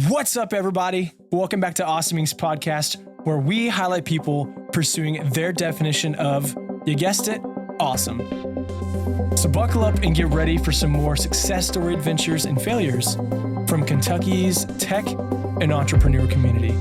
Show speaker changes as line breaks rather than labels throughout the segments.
What's up, everybody? Welcome back to Awesoming's podcast, where we highlight people pursuing their definition of, you guessed it, awesome. So buckle up and get ready for some more success story adventures and failures from Kentucky's tech and entrepreneur community.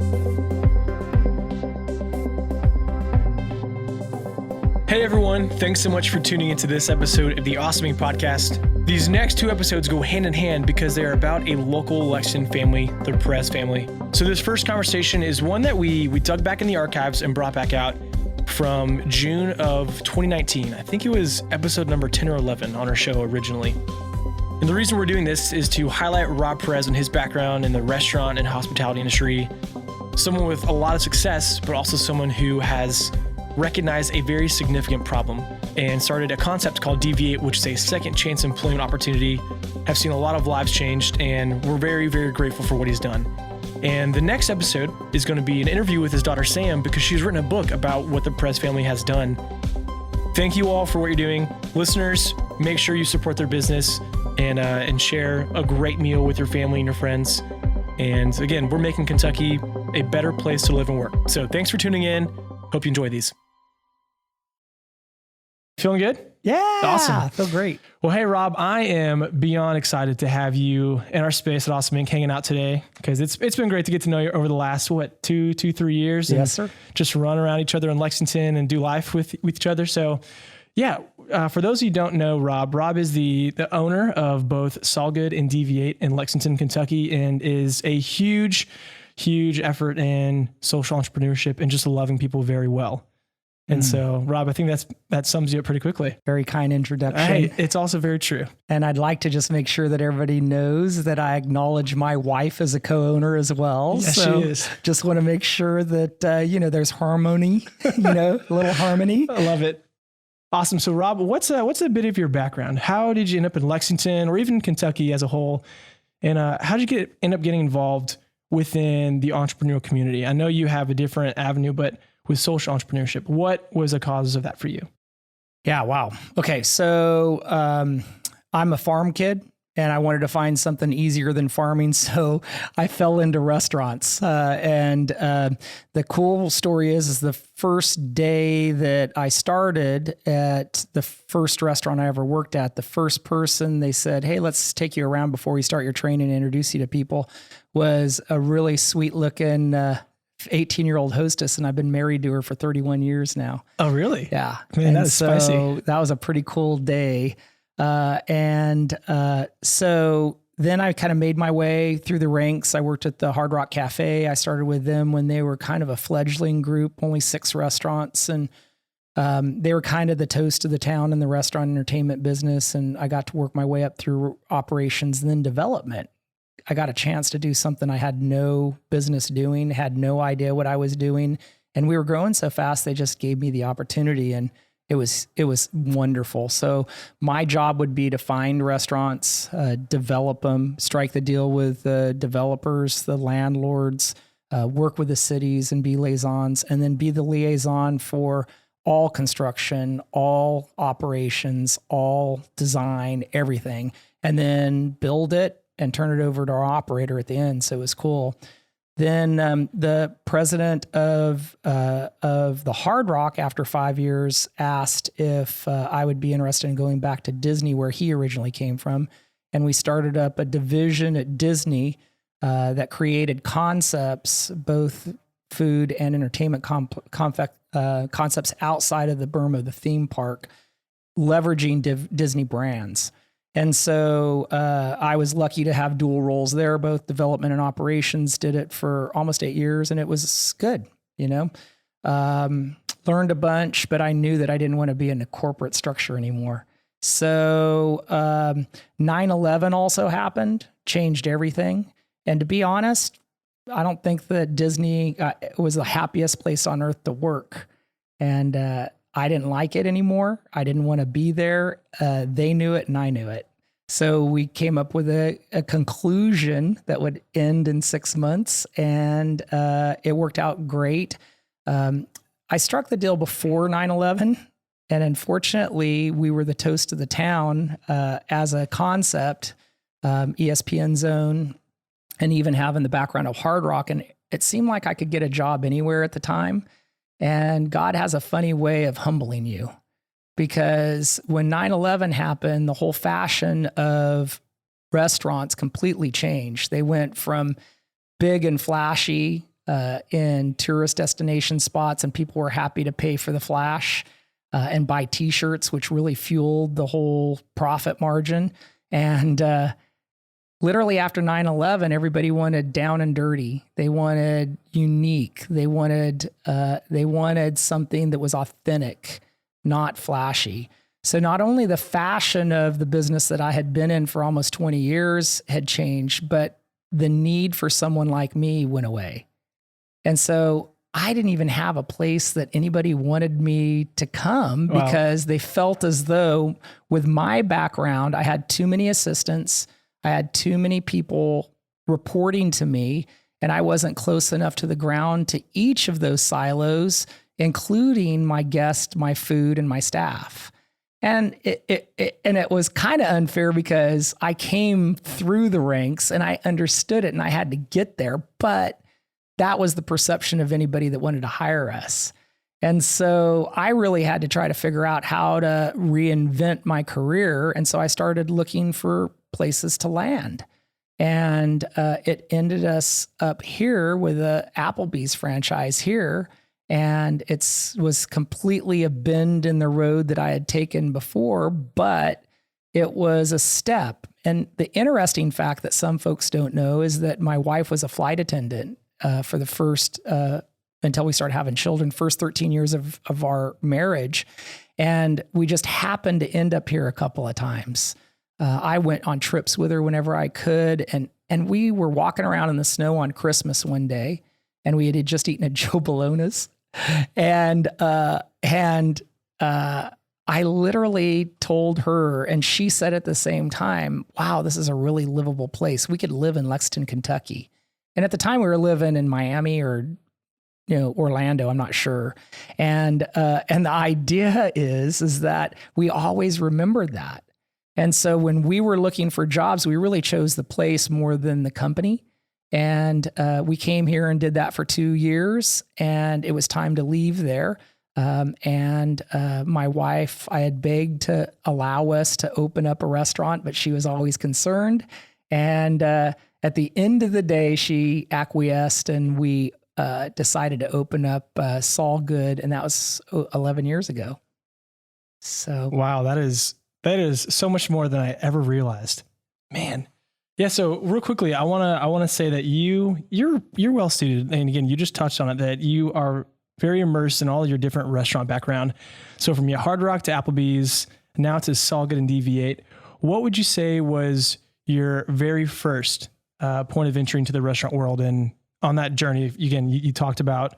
Hey everyone, thanks so much for tuning into this episode of the Awesoming podcast. These next two episodes go hand in hand because they are about a local Lexington family, the Perez family. So this first conversation is one that we dug back in the archives and brought back out from June of 2019. I think it was episode number 10 or 11 on our show originally. And the reason we're doing this is to highlight Rob Perez and his background in the restaurant and hospitality industry. Someone with a lot of success, but also someone who has recognized a very significant problem and started a concept called Deviate, which is a second chance employment opportunity. Have seen a lot of lives changed, and we're very, very grateful for what he's done. And the next episode is going to be an interview with his daughter, Sam, because she's written a book about what the Perez family has done. Thank you all for what you're doing. Listeners, make sure you support their business and share a great meal with your family and your friends. And again, we're making Kentucky a better place to live and work. So thanks for tuning in. Hope you enjoy these. Feeling good?
Yeah.
Awesome.
I feel great.
Well, hey, Rob, I am beyond excited to have you in our space at Awesome Inc. hanging out today, because it's been great to get to know you over the last, 3 years.
Yes, sir.
Just run around each other in Lexington and do life with each other. So yeah, for those of you who don't know Rob is the owner of both Saul Good and Dv8 in Lexington, Kentucky, and is a huge effort in social entrepreneurship and just loving people very well. And so, Rob, I think that sums you up pretty quickly.
Very kind introduction.
Hey, it's also very true.
And I'd like to just make sure that everybody knows that I acknowledge my wife as a co-owner as well.
Yes,
so
she is.
Just want to make sure that, there's harmony, a little harmony.
I love it. Awesome. So, Rob, what's a bit of your background? How did you end up in Lexington or even Kentucky as a whole? And how did you end up getting involved within the entrepreneurial community? I know you have a different avenue, but with social entrepreneurship, what was the causes of that for you?
Yeah. Wow. Okay. So I'm a farm kid and I wanted to find something easier than farming. So I fell into restaurants. And the cool story is the first day that I started at the first restaurant I ever worked at, the first person they said, hey, let's take you around before we start your training and introduce you to people, was a really sweet looking 18-year-old hostess, and I've been married to her for 31 years now.
Oh, really?
Yeah.
Man, that is spicy.
That was a pretty cool day. So then I kind of made my way through the ranks. I worked at the Hard Rock Cafe. I started with them when they were kind of a fledgling group, only 6 restaurants. And they were kind of the toast of the town in the restaurant entertainment business. And I got to work my way up through operations and then development. I got a chance to do something I had no business doing, had no idea what I was doing. And we were growing so fast, they just gave me the opportunity, and it was wonderful. So my job would be to find restaurants, develop them, strike the deal with the developers, the landlords, work with the cities and be liaisons, and then be the liaison for all construction, all operations, all design, everything, and then build it and turn it over to our operator at the end. So it was cool. Then the president of the Hard Rock, after 5 years, asked if I would be interested in going back to Disney, where he originally came from. And we started up a division at Disney that created concepts, both food and entertainment concepts outside of the berm of the theme park, leveraging Disney brands. And so I was lucky to have dual roles there, both development and operations. Did it for almost 8 years, and it was good, Learned a bunch, but I knew that I didn't want to be in a corporate structure anymore. So 9/11 also happened, changed everything. And to be honest, I don't think that Disney was the happiest place on earth to work. And I didn't like it anymore. I didn't want to be there. They knew it and I knew it. So we came up with a conclusion that would end in 6 months, and it worked out great. I struck the deal before 9/11, and unfortunately, we were the toast of the town as a concept. ESPN Zone and even having the background of hard rock. And it seemed like I could get a job anywhere at the time. And God has a funny way of humbling you, because when 9/11 happened, the whole fashion of restaurants completely changed. They went from big and flashy in tourist destination spots, and people were happy to pay for the flash and buy t-shirts, which really fueled the whole profit margin. And literally after 9/11, everybody wanted down and dirty. They wanted unique. They wanted something that was authentic, not flashy. So not only the fashion of the business that I had been in for almost 20 years had changed, but the need for someone like me went away. And so I didn't even have a place that anybody wanted me to come, because they felt as though with my background, I had too many assistants. I had too many people reporting to me, and I wasn't close enough to the ground to each of those silos, including my guests, my food, and my staff. And it was kind of unfair, because I came through the ranks and I understood it and I had to get there, but that was the perception of anybody that wanted to hire us. And so I really had to try to figure out how to reinvent my career. And so I started looking for places to land. And it ended us up here with a Applebee's franchise here. And it was completely a bend in the road that I had taken before, but it was a step. And the interesting fact that some folks don't know is that my wife was a flight attendant for the first, until we started having children, first 13 years of our marriage. And we just happened to end up here a couple of times. I went on trips with her whenever I could. And we were walking around in the snow on Christmas one day, and we had just eaten at Joe Bologna's. And I literally told her, and she said at the same time, wow, this is a really livable place. We could live in Lexington, Kentucky. And at the time we were living in Miami or, Orlando, I'm not sure. And the idea is that we always remembered that. And so when we were looking for jobs, we really chose the place more than the company. And we came here and did that for 2 years, and it was time to leave there. And my wife, I had begged to allow us to open up a restaurant, but she was always concerned. And at the end of the day, she acquiesced, and we decided to open up Saul Good, and that was 11 years ago. So
wow, that is so much more than I ever realized, man. Yeah. So real quickly, I want to say that you're well suited. And again, you just touched on it, that you are very immersed in all your different restaurant background. So from your Hard Rock to Applebee's, now to Saul Good and Deviate, what would you say was your very first point of entry into the restaurant world? And on that journey, again, you talked about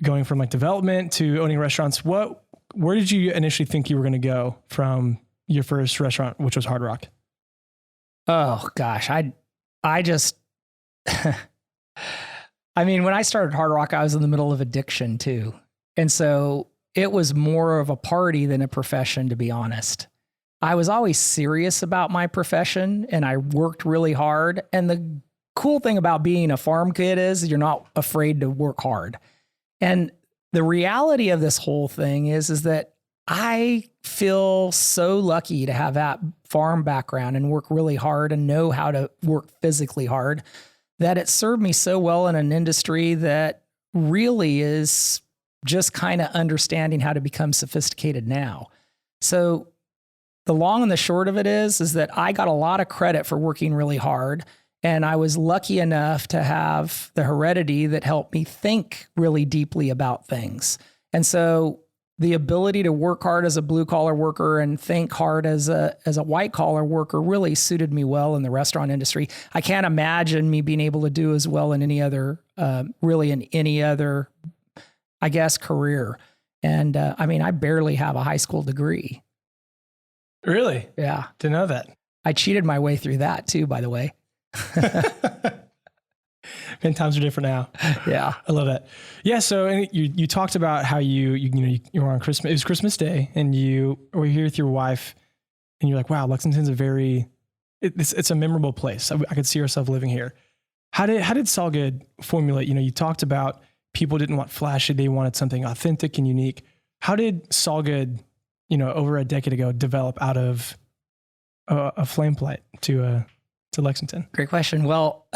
going from like development to owning restaurants. Where did you initially think you were going to go from your first restaurant, which was Hard Rock?
Oh gosh, I just, I mean, when I started Hard Rock, I was in the middle of addiction too. And so it was more of a party than a profession, to be honest. I was always serious about my profession, and I worked really hard. And the cool thing about being a farm kid is you're not afraid to work hard. And the reality of this whole thing is that I feel so lucky to have that farm background and work really hard and know how to work physically hard, that it served me so well in an industry that really is just kind of understanding how to become sophisticated now. So the long and the short of it is that I got a lot of credit for working really hard. And I was lucky enough to have the heredity that helped me think really deeply about things. And so the ability to work hard as a blue collar worker and think hard as a white collar worker really suited me well in the restaurant industry. I can't imagine me being able to do as well in any other, I guess, career. And I mean, I barely have a high school degree.
Really?
Yeah.
Didn't know that.
I cheated my way through that too, by the way.
And times are different now.
Yeah.
I love that. Yeah. So you talked about how you were on Christmas, it was Christmas Day, and you were here with your wife, and you're like, wow, Lexington's it's a memorable place. I could see ourselves living here. How did Saul Good formulate? You talked about people didn't want flashy; they wanted something authentic and unique. How did Saul Good, over a decade ago, develop out of a flame plight to Lexington?
Great question. Well,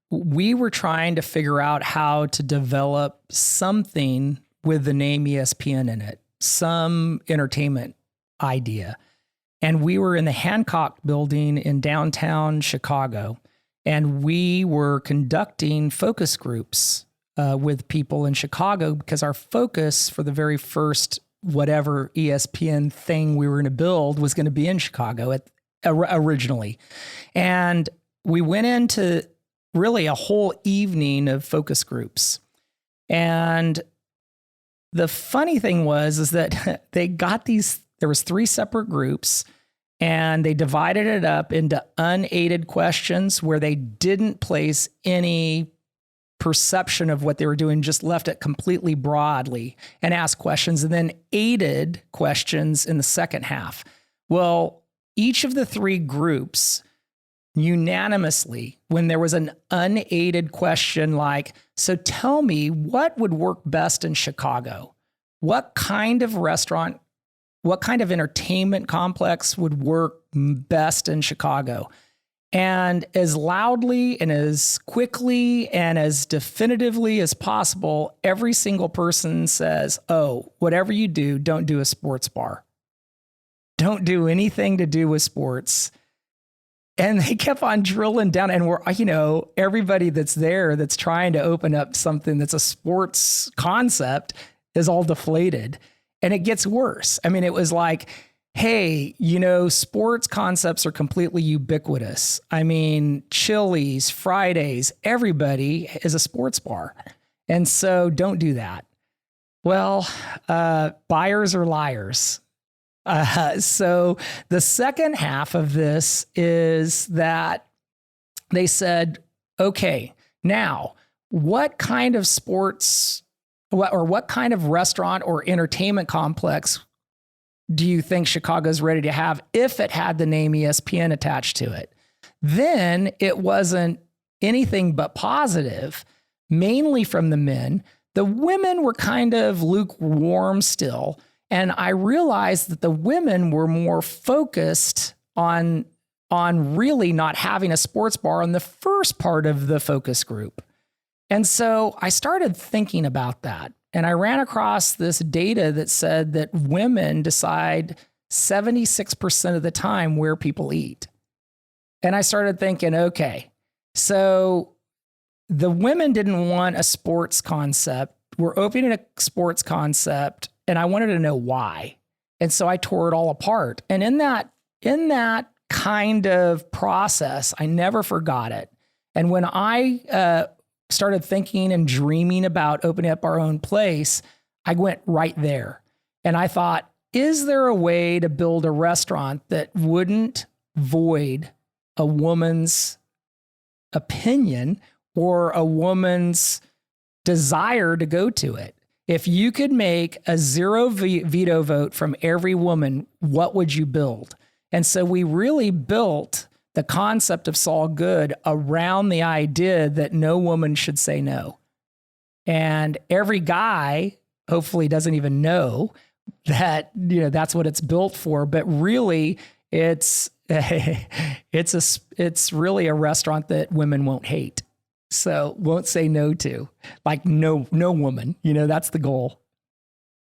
we were trying to figure out how to develop something with the name ESPN in it, some entertainment idea. And we were in the Hancock building in downtown Chicago, and we were conducting focus groups with people in Chicago because our focus for the very first whatever ESPN thing we were going to build was going to be in Chicago originally. And we went into really a whole evening of focus groups. And the funny thing is that they got there was 3 separate groups, and they divided it up into unaided questions where they didn't place any perception of what they were doing, just left it completely broadly and asked questions, and then aided questions in the second half. Well, each of the 3 groups unanimously, when there was an unaided question like, so tell me what would work best in Chicago? What kind of restaurant, what kind of entertainment complex would work best in Chicago? And as loudly and as quickly and as definitively as possible, every single person says, oh, whatever you do, don't do a sports bar. Don't do anything to do with sports. And they kept on drilling down, and everybody that's there that's trying to open up something that's a sports concept is all deflated. And it gets worse. I mean, it was like, hey, sports concepts are completely ubiquitous. I mean, Chili's, Fridays, everybody is a sports bar. And so don't do that. Well, buyers are liars. So the second half of this is that they said, okay, now what kind of what kind of restaurant or entertainment complex do you think Chicago's ready to have if it had the name ESPN attached to it? Then it wasn't anything but positive, mainly from the men. The women were kind of lukewarm still. And I realized that the women were more focused on really not having a sports bar in the first part of the focus group. And so I started thinking about that. And I ran across this data that said that women decide 76% of the time where people eat. And I started thinking, okay, so the women didn't want a sports concept. We're opening a sports concept, and I wanted to know why. And so I tore it all apart. And in that kind of process, I never forgot it. And when I started thinking and dreaming about opening up our own place, I went right there. And I thought, is there a way to build a restaurant that wouldn't void a woman's opinion or a woman's desire to go to it? If you could make a 0 veto vote from every woman, what would you build? And so we really built the concept of Saul Good around the idea that no woman should say no. And every guy hopefully doesn't even know that, that's what it's built for. But really, it's really a restaurant that women won't hate. So won't say no to, like no woman, that's the goal.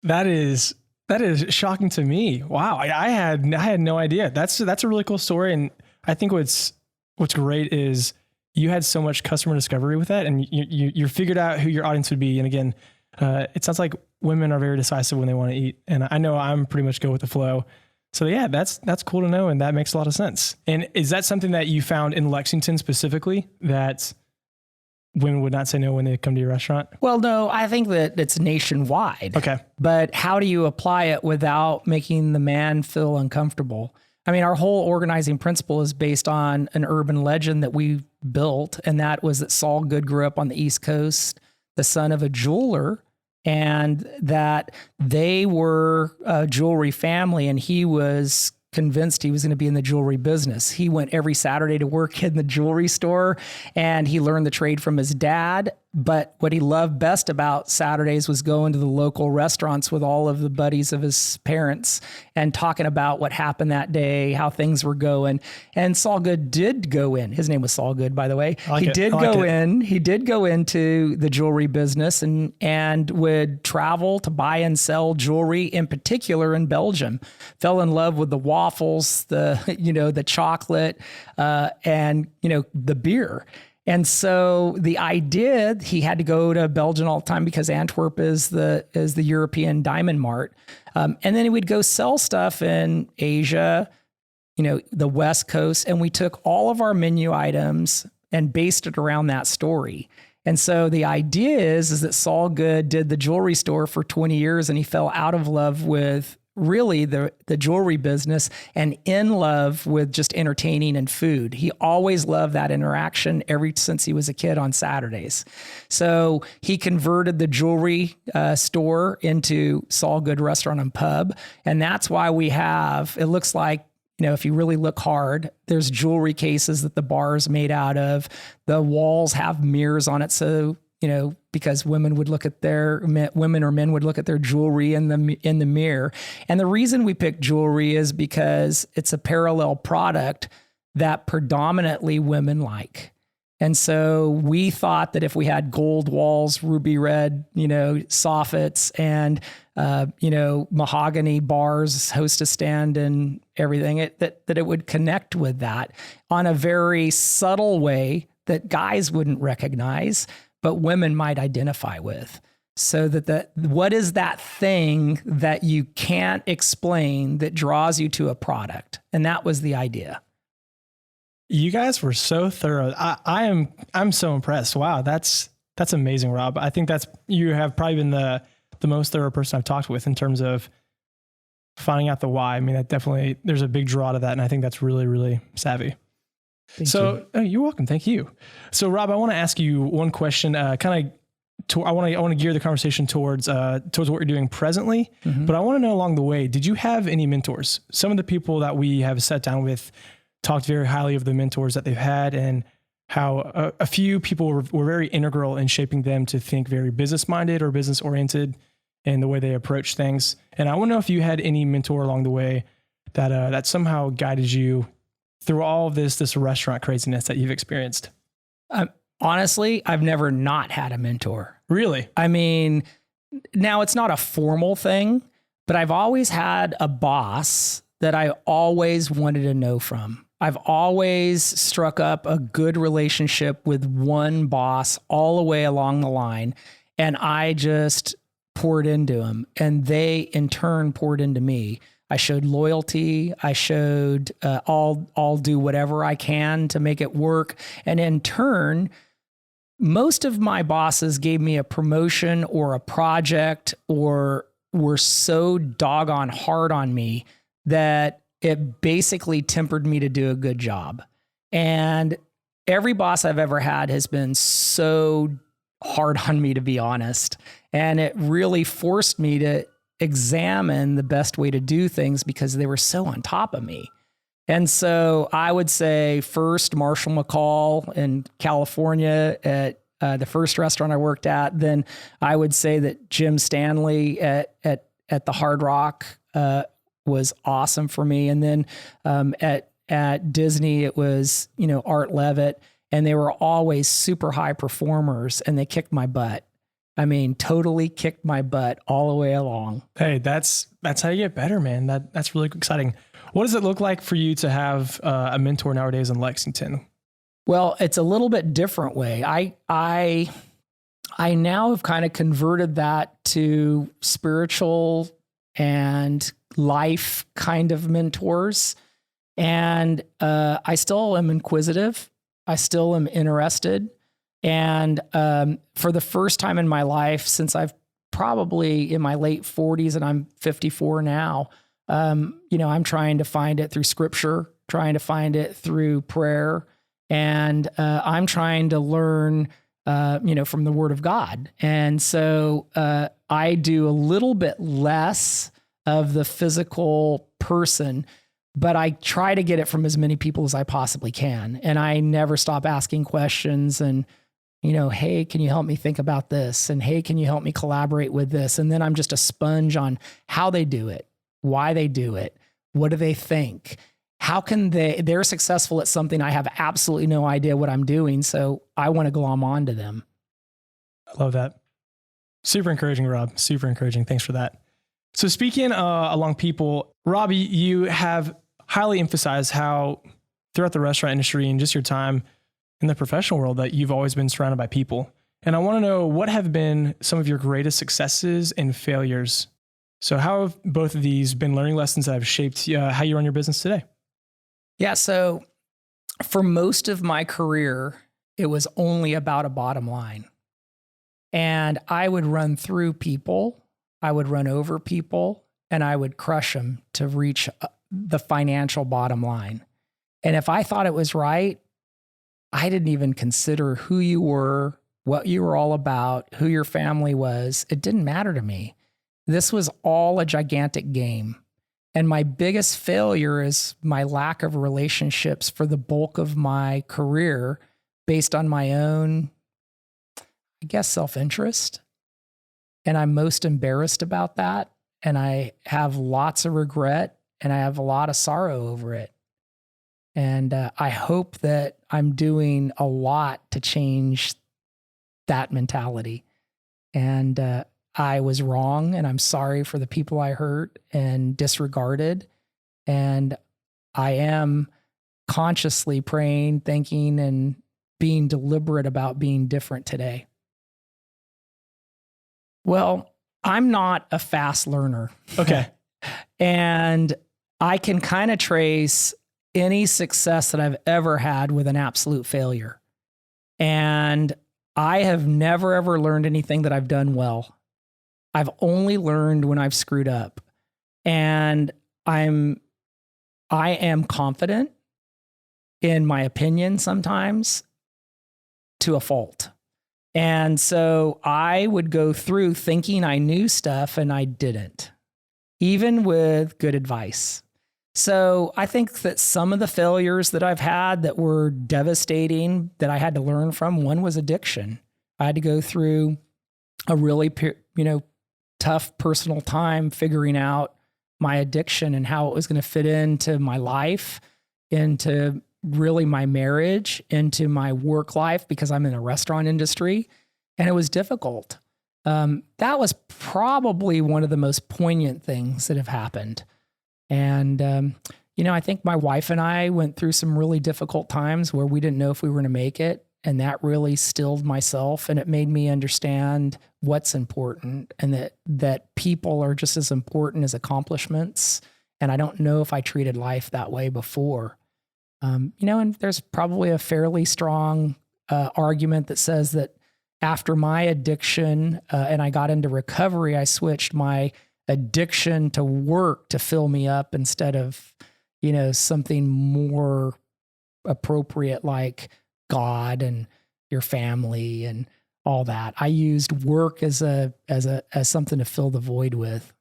That is shocking to me. Wow. I had no idea. That's a really cool story. And I think what's great is you had so much customer discovery with that, and you figured out who your audience would be. And again, it sounds like women are very decisive when they want to eat. And I know I'm pretty much go with the flow. So yeah, that's cool to know. And that makes a lot of sense. And is that something that you found in Lexington specifically, that women would not say no when they come to your restaurant?
Well, no, I think that it's nationwide.
Okay.
But how do you apply it without making the man feel uncomfortable? I mean, our whole organizing principle is based on an urban legend that we built, and that was that Saul Good grew up on the East Coast, the son of a jeweler, and that they were a jewelry family, and he was convinced he was going to be in the jewelry business. He went every Saturday to work in the jewelry store, and he learned the trade from his dad. But what he loved best about Saturdays was going to the local restaurants with all of the buddies of his parents and talking about what happened that day, how things were going. And Saul Good did go in. His name was Saul Good, by the way. He did go into the jewelry business and would travel to buy and sell jewelry, in particular in Belgium. Fell in love with the waffles, the chocolate, and the beer. And so the idea, he had to go to Belgium all the time because Antwerp is the European diamond mart. And then he would go sell stuff in Asia, the West Coast. And we took all of our menu items and based it around that story. And so the idea is that Saul Good did the jewelry store for 20 years and he fell out of love with really the jewelry business and in love with just entertaining and food. He always loved that interaction ever since he was a kid on Saturdays. So he converted the jewelry store into Saul Good Restaurant and Pub. And that's why we have, it looks like, if you really look hard, there's jewelry cases that the bar is made out of. The walls have mirrors on it. So, because women or men would look at their jewelry in the mirror. And the reason we picked jewelry is because it's a parallel product that predominantly women like. And so we thought that if we had gold walls, ruby red, soffits, and mahogany bars, hostess stand, and everything, that it would connect with that on a very subtle way that guys wouldn't recognize, but women might identify with. So that what is that thing that you can't explain that draws you to a product? And that was the idea.
You guys were so thorough. I'm so impressed. Wow, that's amazing, Rob. I think you have probably been the most thorough person I've talked with in terms of finding out the why. I mean, that definitely, there's a big draw to that, and I think that's really, really savvy. Thank you. Oh, you're welcome. Thank you. So, Rob, I want to ask you one question. I want to gear the conversation towards what you're doing presently. Mm-hmm. But I want to know along the way, did you have any mentors? Some of the people that we have sat down with talked very highly of the mentors that they've had, and how a few people were very integral in shaping them to think very business minded or business oriented in the way they approach things. And I want to know if you had any mentor along the way that somehow guided you through all of this restaurant craziness that you've experienced.
Honestly, I've never not had a mentor.
Really?
I mean, now it's not a formal thing, but I've always had a boss that I always wanted to know from. I've always struck up a good relationship with one boss all the way along the line, and I just poured into them, and they in turn poured into me. I showed loyalty. I showed I'll do whatever I can to make it work. And in turn, most of my bosses gave me a promotion or a project or were so doggone hard on me that it basically tempered me to do a good job. And every boss I've ever had has been so hard on me, to be honest. And it really forced me to examine the best way to do things because they were so on top of me. And so I would say first Marshall McCall in California at the first restaurant I worked at. Then I would say that Jim Stanley at the Hard Rock was awesome for me. And then at Disney, it was, Art Levitt, and they were always super high performers and they kicked my butt. I mean, totally kicked my butt all the way along.
Hey, that's how you get better, man. That's really exciting. What does it look like for you to have a mentor nowadays in Lexington?
Well, it's a little bit different way. I now have kind of converted that to spiritual and life kind of mentors. And I still am inquisitive. I still am interested. And for the first time in my life, since I've probably in my late 40s and I'm 54 now, I'm trying to find it through scripture, trying to find it through prayer. And I'm trying to learn, from the Word of God. And so I do a little bit less of the physical person, but I try to get it from as many people as I possibly can. And I never stop asking questions and, hey, can you help me think about this? And hey, can you help me collaborate with this? And then I'm just a sponge on how they do it, why they do it, what do they think? How can they're successful at something I have absolutely no idea what I'm doing. So I want to glom onto them.
I love that. Super encouraging, Rob. Super encouraging. Thanks for that. So speaking along people, Robbie, you have highly emphasized how throughout the restaurant industry and just your time in the professional world that you've always been surrounded by people. And I want to know, what have been some of your greatest successes and failures? So how have both of these been learning lessons that have shaped how you run your business today?
Yeah. So for most of my career, it was only about a bottom line. And I would run through people, I would run over people, and I would crush them to reach the financial bottom line. And if I thought it was right, I didn't even consider who you were, what you were all about, who your family was. It didn't matter to me. This was all a gigantic game. And my biggest failure is my lack of relationships for the bulk of my career based on my own, I guess, self-interest. And I'm most embarrassed about that. And I have lots of regret and I have a lot of sorrow over it. And I hope that I'm doing a lot to change that mentality. And I was wrong, and I'm sorry for the people I hurt and disregarded. And I am consciously praying, thinking, and being deliberate about being different today. Well, I'm not a fast learner.
Okay.
And I can kind of trace any success that I've ever had with an absolute failure. And I have never, ever learned anything that I've done well. I've only learned when I've screwed up. And I am confident in my opinion sometimes to a fault. And so I would go through thinking I knew stuff and I didn't, even with good advice. So I think that some of the failures that I've had that were devastating that I had to learn from, one was addiction. I had to go through a really, tough personal time figuring out my addiction and how it was going to fit into my life, into really my marriage, into my work life, because I'm in the restaurant industry, and it was difficult. That was probably one of the most poignant things that have happened. And, I think my wife and I went through some really difficult times where we didn't know if we were going to make it. And that really stilled myself, and it made me understand what's important, and that people are just as important as accomplishments. And I don't know if I treated life that way before. And there's probably a fairly strong argument that says that after my addiction and I got into recovery, I switched my addiction to work to fill me up instead of, something more appropriate like God and your family and all that. I used work as something to fill the void with.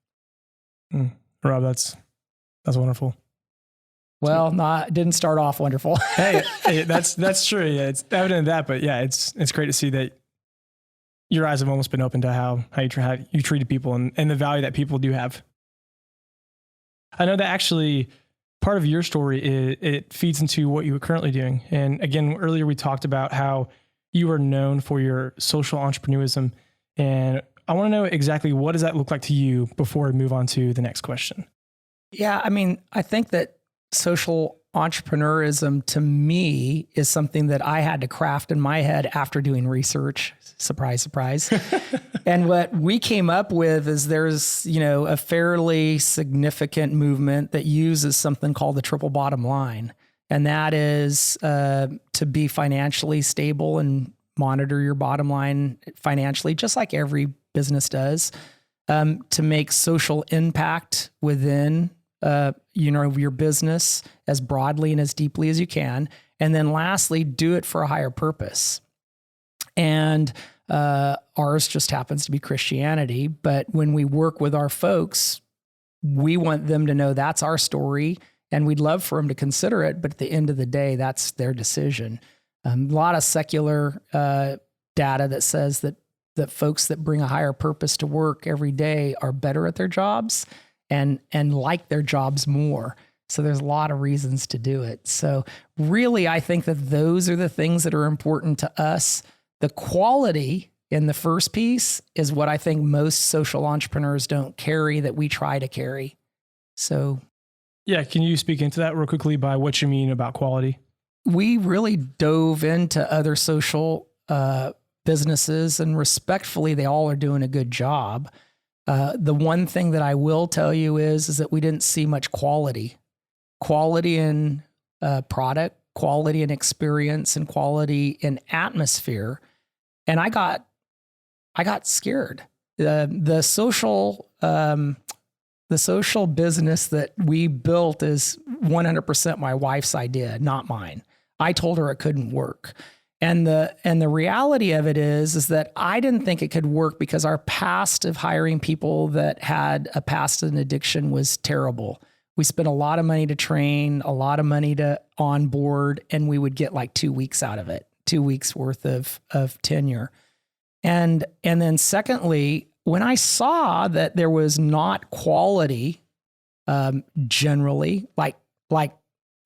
Rob, that's wonderful.
Well, didn't start off wonderful.
hey, that's true. Yeah, it's evident in that, but yeah, it's great to see that your eyes have almost been open to how you treated people and the value that people do have. I know that actually part of your story, it feeds into what you are currently doing. And again, earlier we talked about how you are known for your social entrepreneurism. And I want to know exactly what does that look like to you before we move on to the next question?
Yeah, I think that social entrepreneurism to me is something that I had to craft in my head after doing research. Surprise, surprise. And what we came up with is there's, a fairly significant movement that uses something called the triple bottom line. And that is to be financially stable and monitor your bottom line financially, just like every business does, to make social impact within your business as broadly and as deeply as you can. And then lastly, do it for a higher purpose. And ours just happens to be Christianity. But when we work with our folks, we want them to know that's our story And we'd love for them to consider it, but at the end of the day, that's their decision. A lot of secular data that says that folks that bring a higher purpose to work every day are better at their jobs and like their jobs more. So there's a lot of reasons to do it. So really, I think that those are the things that are important to us. The quality in the first piece is what I think most social entrepreneurs don't carry that we try to carry. So
yeah, can you speak into that real quickly by what you mean about quality?
We really dove into other social businesses, and respectfully, they all are doing a good job. The one thing that I will tell you is that we didn't see much quality in product, quality in experience, and quality in atmosphere. And I got scared. The social business that we built is 100% my wife's idea, not mine. I told her it couldn't work. And the reality of it is that I didn't think it could work because our past of hiring people that had a past in addiction was terrible. We spent a lot of money to train, a lot of money to onboard, and we would get like 2 weeks out of it, 2 weeks worth of tenure. And then secondly, when I saw that there was not quality, generally, like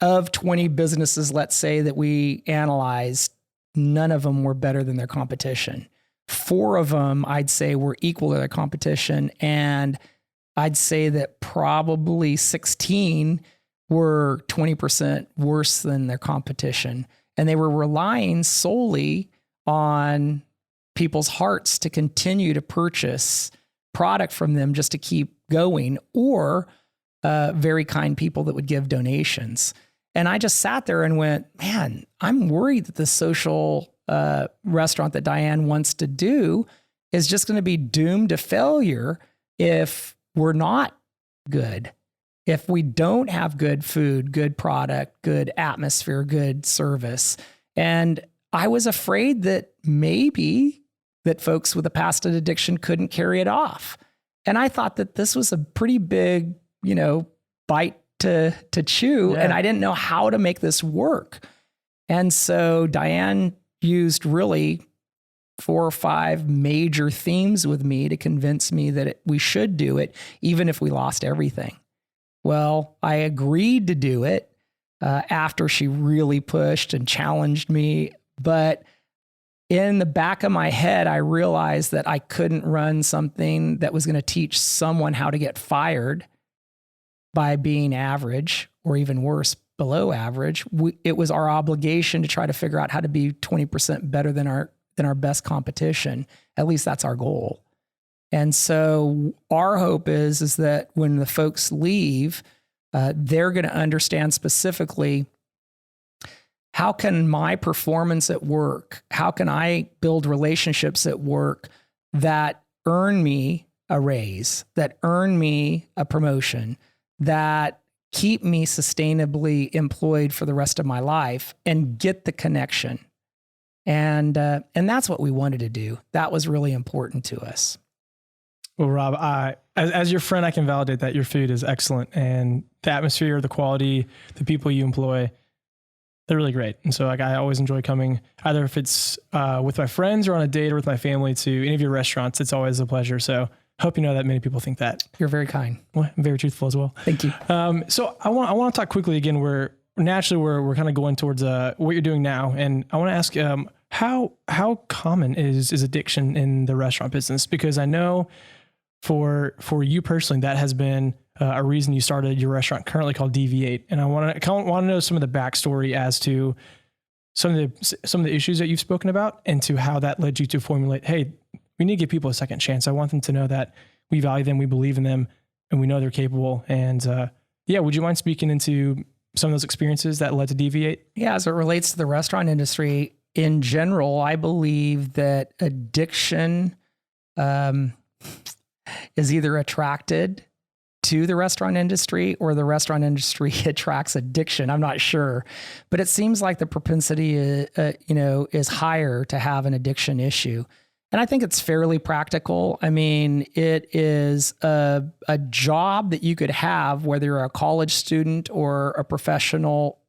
of 20 businesses, let's say that we analyzed, none of them were better than their competition. 4 of them, I'd say, were equal to their competition. And I'd say that probably 16 were 20% worse than their competition. And they were relying solely on people's hearts to continue to purchase product from them just to keep going, or very kind people that would give donations. And I just sat there and went, man, I'm worried that the social restaurant that Diane wants to do is just going to be doomed to failure if we're not good. If we don't have good food, good product, good atmosphere, good service. And I was afraid that maybe that folks with a past addiction couldn't carry it off. And I thought that this was a pretty big, bite to chew. Yeah. And I didn't know how to make this work. And so Diane used really 4 or 5 major themes with me to convince me that we should do it, even if we lost everything. Well, I agreed to do it after she really pushed and challenged me. But in the back of my head, I realized that I couldn't run something that was going to teach someone how to get fired by being average, or even worse, below average. It was our obligation to try to figure out how to be 20% better than our best competition. At least that's our goal. And so our hope is that when the folks leave, they're going to understand specifically, how can my performance at work, how can I build relationships at work that earn me a raise, that earn me a promotion, that keep me sustainably employed for the rest of my life, and get the connection. And that's what we wanted to do. That was really important to us.
Well, Rob, as your friend, I can validate that your food is excellent, and the atmosphere, the quality, the people you employ, they're really great. And so I always enjoy coming, either if it's with my friends or on a date or with my family, to any of your restaurants. It's always a pleasure. So hope you know that many people think that.
You're very kind.
Well, I'm very truthful as well.
Thank you.
So I want to talk quickly again, where naturally we're kind of going towards what you're doing now. And I want to ask, how common is addiction in the restaurant business? Because I know for you personally, that has been a reason you started your restaurant currently called Deviate. And I want to know some of the backstory as to some of the issues that you've spoken about, and to how that led you to formulate, hey, we need to give people a second chance. I want them to know that we value them, we believe in them, and we know they're capable. And would you mind speaking into some of those experiences that led to Deviate? Yeah,
as it relates to the restaurant industry in general, I believe that addiction is either attracted to the restaurant industry, or the restaurant industry attracts addiction. I'm not sure, but it seems like the propensity, is higher to have an addiction issue. And I think it's fairly practical. I mean, it is a job that you could have, whether you're a college student or a professional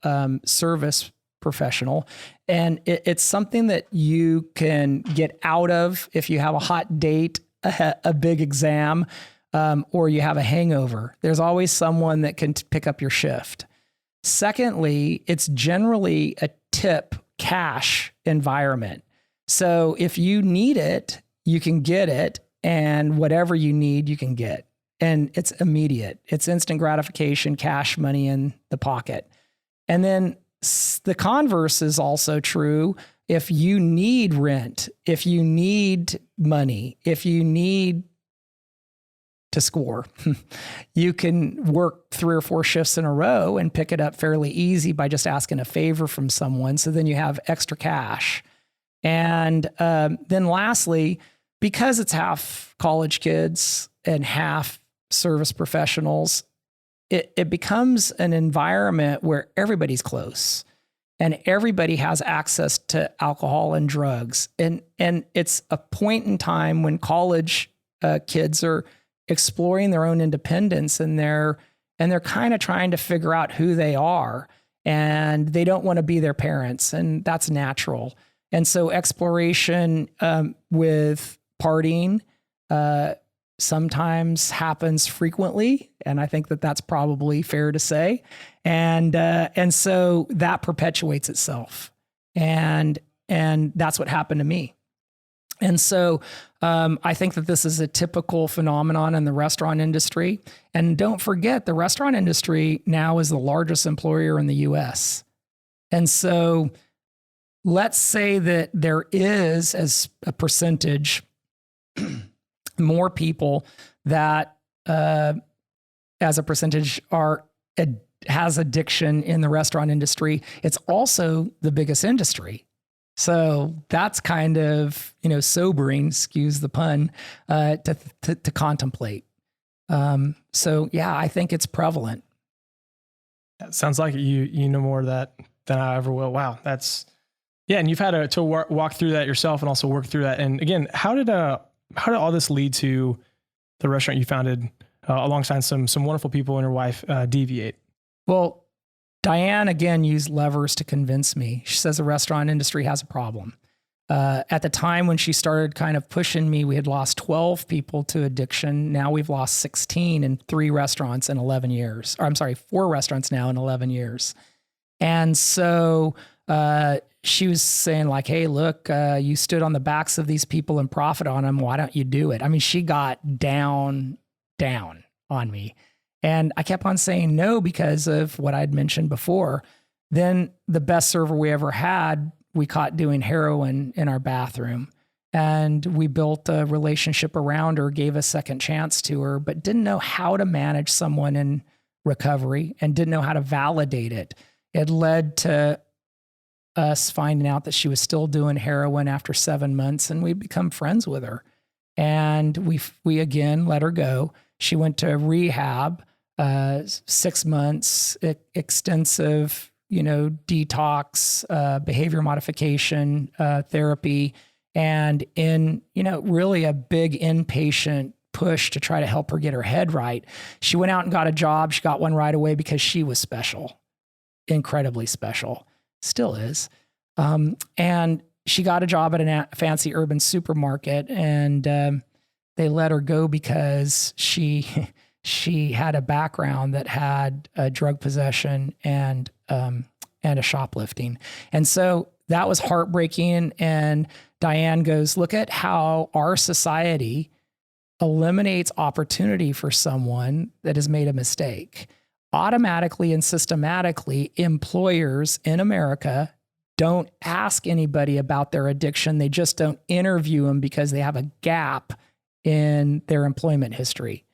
service professional. And it's something that you can get out of if you have a hot date, a big exam, or you have a hangover. There's always someone that can pick up your shift. Secondly, it's generally a tip cash environment. So if you need it, you can get it, and whatever you need, you can get. And it's immediate. It's instant gratification, cash money in the pocket. And then the converse is also true. If you need rent, if you need money, if you need to score, you can work 3 or 4 shifts in a row and pick it up fairly easy by just asking a favor from someone. So then you have extra cash. And then lastly, because it's half college kids and half service professionals, it becomes an environment where everybody's close and everybody has access to alcohol and drugs. And it's a point in time when college kids are exploring their own independence, and they're kind of trying to figure out who they are, and they don't want to be their parents, and that's natural. And so exploration with partying sometimes happens frequently, and I think that that's probably fair to say. And so that perpetuates itself, and that's what happened to me. And so I think that this is a typical phenomenon in the restaurant industry. And don't forget, the restaurant industry now is the largest employer in the U.S. And so let's say that there is, as a percentage, more people that, as a percentage, has addiction in the restaurant industry. It's also the biggest industry. So that's kind of, sobering, excuse the pun, to contemplate. So yeah, I think it's prevalent.
It sounds like you know more of that than I ever will. Wow, that's and you've had to walk through that yourself and also work through that. And again, how did all this lead to the restaurant you founded alongside some wonderful people and your wife, Deviate?
Well, Diane, again, used levers to convince me. She says the restaurant industry has a problem. At the time when she started kind of pushing me, we had lost 12 people to addiction. Now we've lost 16 in 3 restaurants in 11 years. Or I'm sorry, 4 restaurants now in 11 years. And so she was saying like, hey, look, you stood on the backs of these people and profit on them. Why don't you do it? I mean, she got down on me. And I kept on saying no because of what I'd mentioned before. Then the best server we ever had, we caught doing heroin in our bathroom. And we built a relationship around her, gave a second chance to her, but didn't know how to manage someone in recovery and didn't know how to validate it. It led to us finding out that she was still doing heroin after 7 months, and we'd become friends with her. And we again let her go. She went to rehab. 6 months, extensive, detox, behavior modification, therapy, and in, really a big inpatient push to try to help her get her head right. She went out and got a job. She got one right away because she was special, incredibly special, still is. And she got a job at a fancy urban supermarket, and they let her go because she had a background that had drug possession and a shoplifting. And so that was heartbreaking. And Diane goes, look at how our society eliminates opportunity for someone that has made a mistake. Automatically and systematically, employers in America don't ask anybody about their addiction. They just don't interview them because they have a gap in their employment history.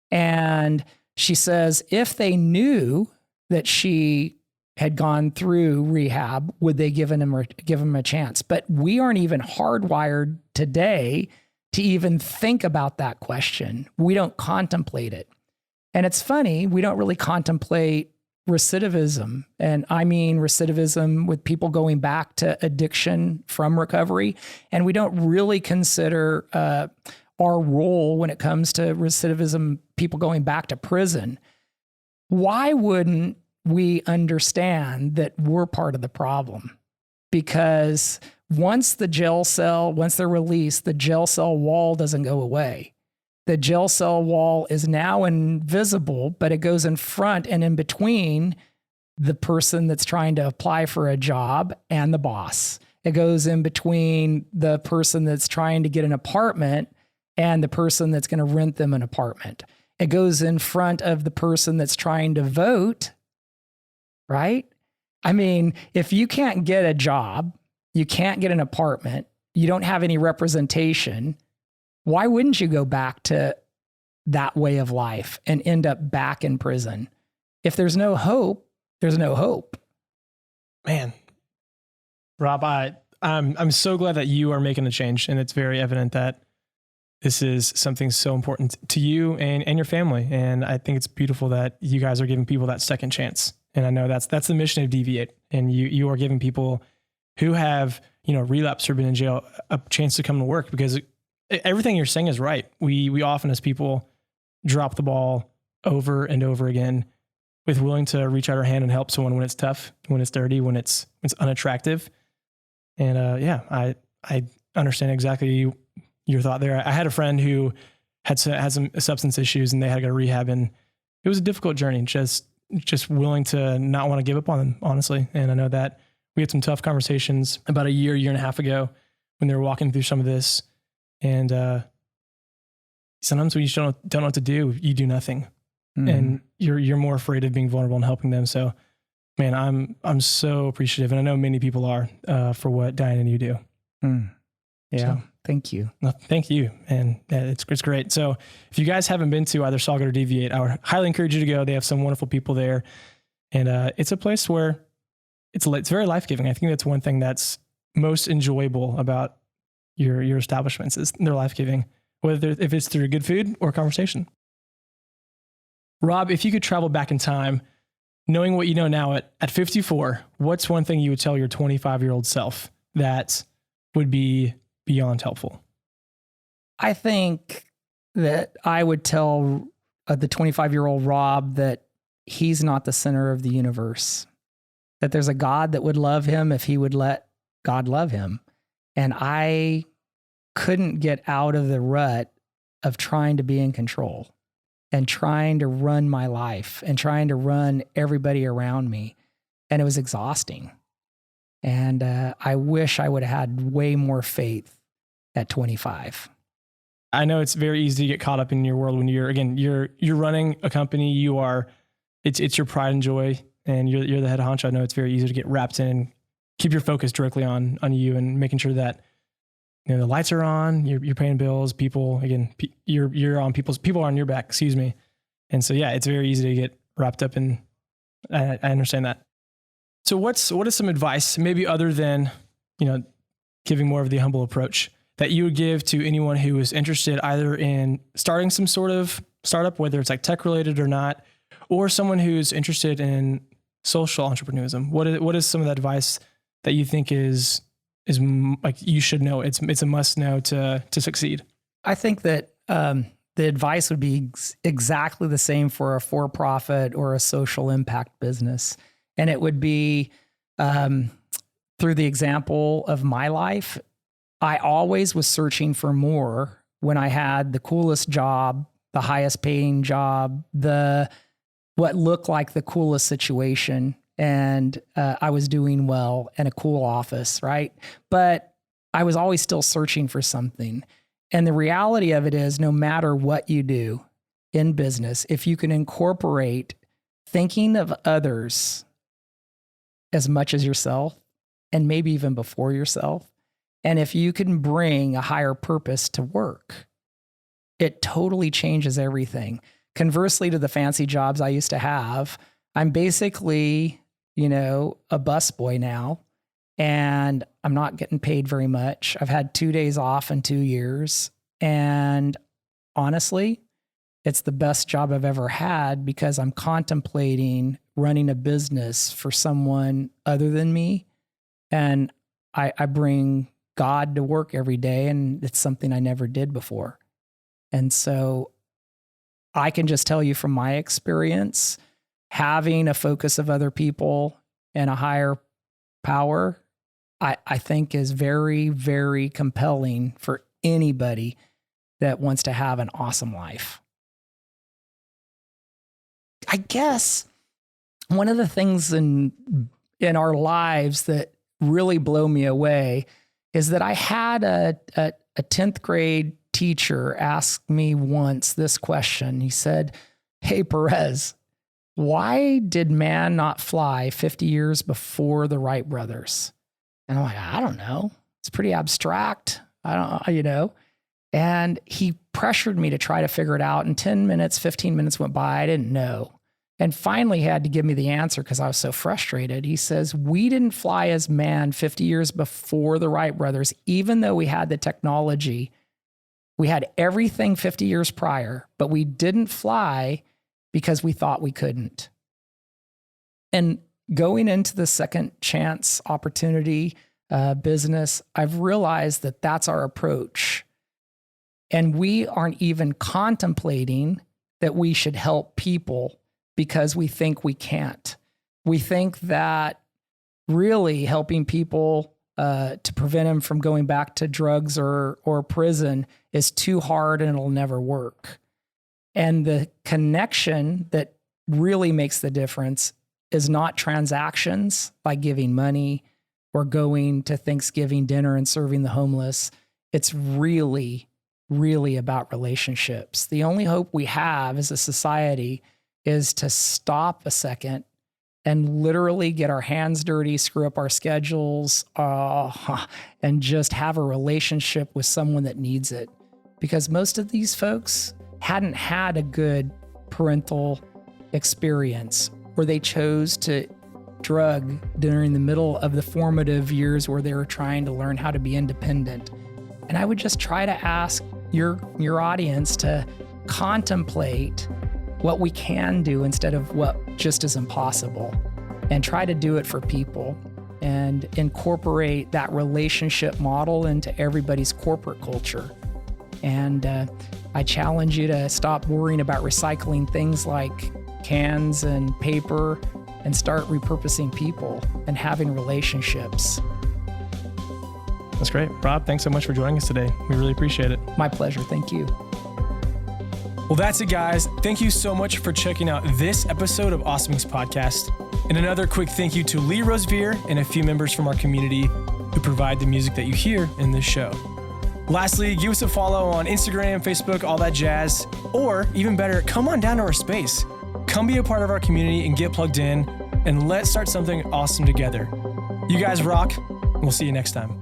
And she says, if they knew that she had gone through rehab, would they give him a chance? But we aren't even hardwired today to even think about that question. We don't contemplate it. And it's funny, we don't really contemplate recidivism. And I mean recidivism with people going back to addiction from recovery. And we don't really consider our role when it comes to recidivism, people going back to prison. Why wouldn't we understand that we're part of the problem? Because once they're released, the jail cell wall doesn't go away. The jail cell wall is now invisible, but it goes in front and in between the person that's trying to apply for a job and the boss. It goes in between the person that's trying to get an apartment and the person that's going to rent them an apartment. It goes in front of the person that's trying to vote, right? I mean, if you can't get a job, you can't get an apartment, you don't have any representation, why wouldn't you go back to that way of life and end up back in prison? If there's no hope, there's no hope.
Man, Rob, I'm so glad that you are making a change, and it's very evident that this is something so important to you and your family. And I think it's beautiful that you guys are giving people that second chance. And I know that's the mission of Deviate, and you are giving people who have, relapsed or been in jail a chance to come to work, because everything you're saying is right. We often as people drop the ball over and over again with willing to reach out our hand and help someone when it's tough, when it's dirty, when it's unattractive. And I understand exactly your thought there. I had a friend who had some substance issues, and they had to go to rehab, and it was a difficult journey, just willing to not want to give up on them, honestly. And I know that we had some tough conversations about a year and a half ago when they were walking through some of this. And sometimes when you don't know what to do, you do nothing. Mm-hmm. And you're more afraid of being vulnerable and helping them. So, man, I'm so appreciative, and I know many people are for what Diane and you do.
Mm. Yeah, so, thank you.
Thank you, and it's great. So, if you guys haven't been to either Saul Good or Deviate, I would highly encourage you to go. They have some wonderful people there, and it's a place where it's very life-giving. I think that's one thing that's most enjoyable about your establishments is they're life-giving, if it's through good food or conversation. Rob, if you could travel back in time, knowing what you know now at 54, what's one thing you would tell your 25-year-old self that would be beyond helpful?
I think that I would tell the 25-year-old Rob that he's not the center of the universe, that there's a God that would love him if he would let God love him. And I couldn't get out of the rut of trying to be in control and trying to run my life and trying to run everybody around me. And it was exhausting. And I wish I would have had way more faith at 25.
I know it's very easy to get caught up in your world when you're running a company. It's your pride and joy, and you're the head honcho. I know it's very easy to get wrapped in and keep your focus directly on you and making sure that the lights are on, you're paying bills, people, again, you're on people are on your back, excuse me. And so, yeah, it's very easy to get wrapped up in, I understand that. So what is some advice, maybe other than, giving more of the humble approach, that you would give to anyone who is interested either in starting some sort of startup, whether it's like tech related or not, or someone who's interested in social entrepreneurship? What is some of that advice that you think is like you should know? It's a must know to succeed.
I think that the advice would be exactly the same for a for-profit or a social impact business. And it would be through the example of my life. I always was searching for more when I had the coolest job, the highest paying job, what looked like the coolest situation. And I was doing well in a cool office, right? But I was always still searching for something. And the reality of it is, no matter what you do in business, if you can incorporate thinking of others as much as yourself, and maybe even before yourself, and if you can bring a higher purpose to work, it totally changes everything. Conversely to the fancy jobs I used to have, I'm basically a busboy now, and I'm not getting paid very much. I've had 2 days off in 2 years. And honestly, it's the best job I've ever had because I'm contemplating running a business for someone other than me. And I bring God to work every day, and it's something I never did before. And so I can just tell you from my experience, having a focus of other people and a higher power, I think is very, very compelling for anybody that wants to have an awesome life. I guess one of the things in our lives that really blow me away is that I had a 10th grade teacher ask me once this question. He said, "Hey, Perez, why did man not fly 50 years before the Wright brothers?" And I'm like, I don't know. It's pretty abstract. I don't. And he pressured me to try to figure it out. And 10 minutes, 15 minutes went by. I didn't know. And finally he had to give me the answer because I was so frustrated. He says, we didn't fly as man 50 years before the Wright brothers, even though we had the technology. We had everything 50 years prior, but we didn't fly because we thought we couldn't. And going into the second chance opportunity business, I've realized that that's our approach. And we aren't even contemplating that we should help people because we think we can't. We think that really helping people to prevent them from going back to drugs or prison is too hard and it'll never work. And the connection that really makes the difference is not transactions like giving money or going to Thanksgiving dinner and serving the homeless. It's really, really about relationships. The only hope we have as a society is to stop a second and literally get our hands dirty, screw up our schedules, and just have a relationship with someone that needs it. Because most of these folks hadn't had a good parental experience, where they chose to drug during the middle of the formative years where they were trying to learn how to be independent. And I would just try to ask your audience to contemplate what we can do instead of what just is impossible, and try to do it for people and incorporate that relationship model into everybody's corporate culture. And I challenge you to stop worrying about recycling things like cans and paper and start repurposing people and having relationships.
That's great. Rob, thanks so much for joining us today. We really appreciate it.
My pleasure. Thank you.
Well, that's it, guys. Thank you so much for checking out this episode of Awesomings Podcast. And another quick thank you to Lee Rosevear and a few members from our community who provide the music that you hear in this show. Lastly, give us a follow on Instagram, Facebook, all that jazz. Or even better, come on down to our space. Come be a part of our community and get plugged in, and let's start something awesome together. You guys rock, and we'll see you next time.